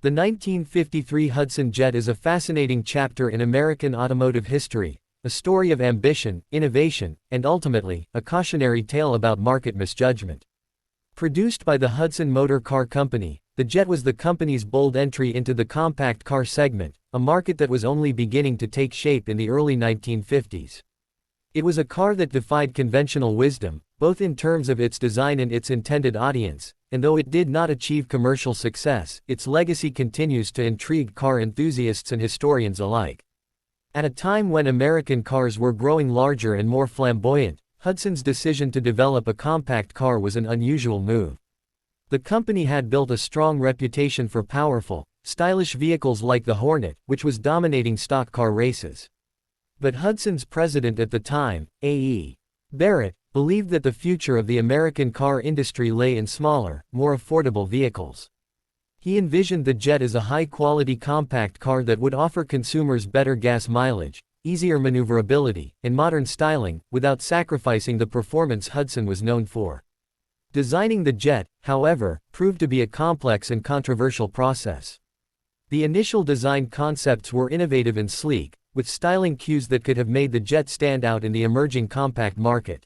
The 1953 Hudson Jet is a fascinating chapter in American automotive history, a story of ambition, innovation, and ultimately, a cautionary tale about market misjudgment. Produced by the Hudson Motor Car Company, the Jet was the company's bold entry into the compact car segment, a market that was only beginning to take shape in the early 1950s. It was a car that defied conventional wisdom, both in terms of its design and its intended audience, and though it did not achieve commercial success, its legacy continues to intrigue car enthusiasts and historians alike. At a time when American cars were growing larger and more flamboyant, Hudson's decision to develop a compact car was an unusual move. The company had built a strong reputation for powerful, stylish vehicles like the Hornet, which was dominating stock car races. But Hudson's president at the time, A.E. Barrett, believed that the future of the American car industry lay in smaller, more affordable vehicles. He envisioned the Jet as a high-quality compact car that would offer consumers better gas mileage, easier maneuverability, and modern styling, without sacrificing the performance Hudson was known for. Designing the Jet, however, proved to be a complex and controversial process. The initial design concepts were innovative and sleek, with styling cues that could have made the Jet stand out in the emerging compact market.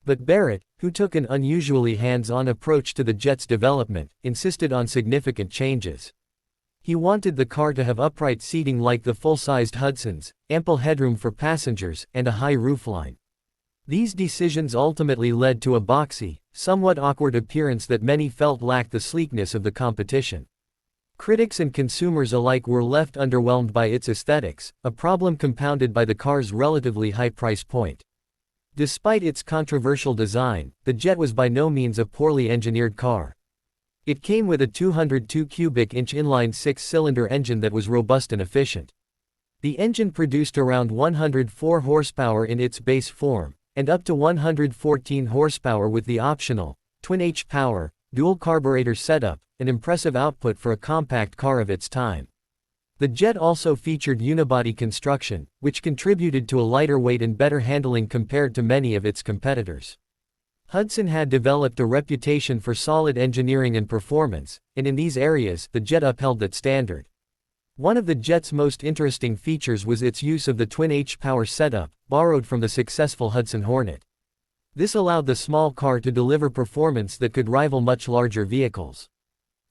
But Barrett, who took an unusually hands-on approach to the Jet's development, insisted on significant changes. He wanted the car to have upright seating like the full-sized Hudsons, ample headroom for passengers, and a high roofline. These decisions ultimately led to a boxy, somewhat awkward appearance that many felt lacked the sleekness of the competition. Critics and consumers alike were left underwhelmed by its aesthetics, a problem compounded by the car's relatively high price point. Despite its controversial design, the Jet was by no means a poorly engineered car. It came with a 202 cubic inch inline six-cylinder engine that was robust and efficient. The engine produced around 104 horsepower in its base form, and up to 114 horsepower with the optional, twin-H power, dual carburetor setup, an impressive output for a compact car of its time. The Jet also featured unibody construction, which contributed to a lighter weight and better handling compared to many of its competitors. Hudson had developed a reputation for solid engineering and performance, and in these areas, the Jet upheld that standard. One of the Jet's most interesting features was its use of the twin-H power setup, borrowed from the successful Hudson Hornet. This allowed the small car to deliver performance that could rival much larger vehicles.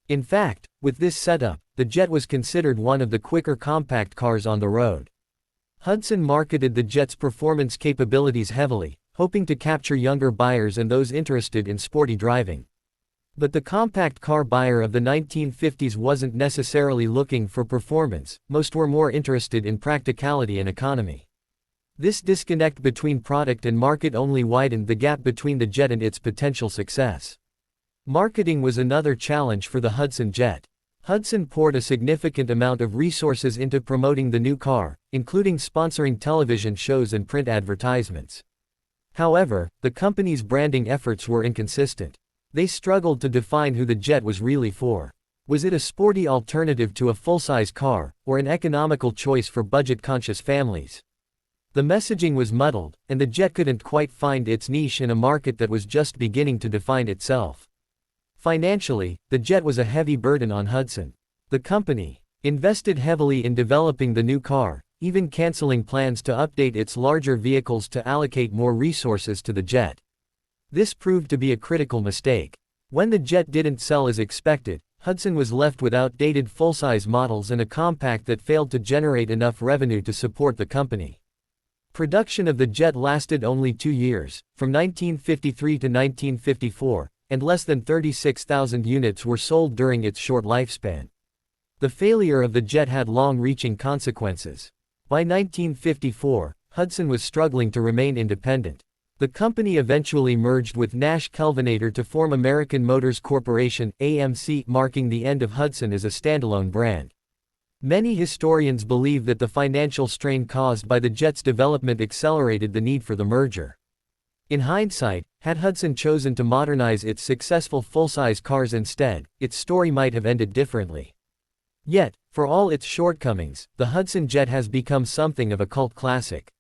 In fact, with this setup, the Jet was considered one of the quicker compact cars on the road. Hudson marketed the Jet's performance capabilities heavily, hoping to capture younger buyers and those interested in sporty driving. But the compact car buyer of the 1950s wasn't necessarily looking for performance, most were more interested in practicality and economy. This disconnect between product and market only widened the gap between the Jet and its potential success. Marketing was another challenge for the Hudson Jet. Hudson poured a significant amount of resources into promoting the new car, including sponsoring television shows and print advertisements. However, the company's branding efforts were inconsistent. They struggled to define who the Jet was really for. Was it a sporty alternative to a full-size car, or an economical choice for budget-conscious families? The messaging was muddled, and the Jet couldn't quite find its niche in a market that was just beginning to define itself. Financially, the Jet was a heavy burden on Hudson. The company invested heavily in developing the new car, even canceling plans to update its larger vehicles to allocate more resources to the Jet. This proved to be a critical mistake. When the Jet didn't sell as expected, Hudson was left with outdated full-size models and a compact that failed to generate enough revenue to support the company. Production of the Jet lasted only 2 years, from 1953 to 1954, and less than 36,000 units were sold during its short lifespan. The failure of the Jet had long-reaching consequences. By 1954, Hudson was struggling to remain independent. The company eventually merged with Nash Kelvinator to form American Motors Corporation, AMC, marking the end of Hudson as a standalone brand. Many historians believe that the financial strain caused by the Jet's development accelerated the need for the merger. In hindsight, had Hudson chosen to modernize its successful full-size cars instead, its story might have ended differently. Yet, for all its shortcomings, the Hudson Jet has become something of a cult classic.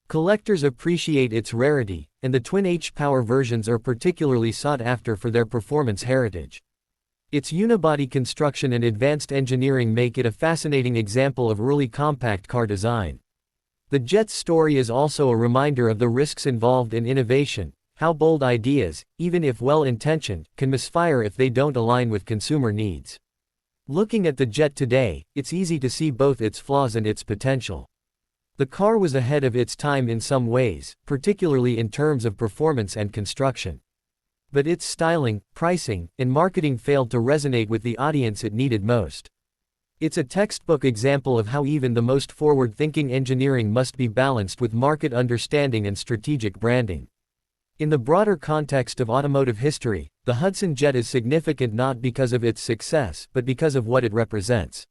Collectors appreciate its rarity, and the twin-H power versions are particularly sought after for their performance heritage. Its unibody construction and advanced engineering make it a fascinating example of early compact car design. The Jet's story is also a reminder of the risks involved in innovation, how bold ideas, even if well-intentioned, can misfire if they don't align with consumer needs. Looking at the Jet today, it's easy to see both its flaws and its potential. The car was ahead of its time in some ways, particularly in terms of performance and construction. But its styling, pricing, and marketing failed to resonate with the audience it needed most. It's a textbook example of how even the most forward-thinking engineering must be balanced with market understanding and strategic branding. In the broader context of automotive history, the Hudson Jet is significant not because of its success but because of what it represents.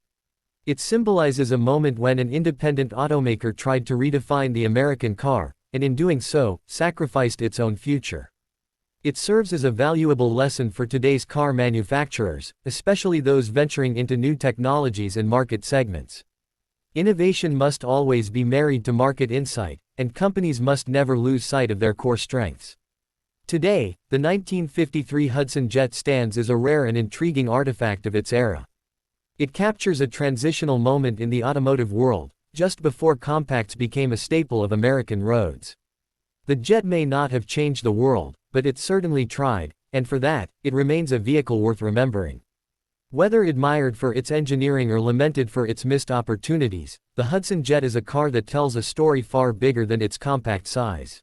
It symbolizes a moment when an independent automaker tried to redefine the American car, and in doing so, sacrificed its own future. It serves as a valuable lesson for today's car manufacturers, especially those venturing into new technologies and market segments. Innovation must always be married to market insight, and companies must never lose sight of their core strengths. Today, the 1953 Hudson Jet stands as a rare and intriguing artifact of its era. It captures a transitional moment in the automotive world, just before compacts became a staple of American roads. The Jet may not have changed the world, but it certainly tried, and for that, it remains a vehicle worth remembering. Whether admired for its engineering or lamented for its missed opportunities, the Hudson Jet is a car that tells a story far bigger than its compact size.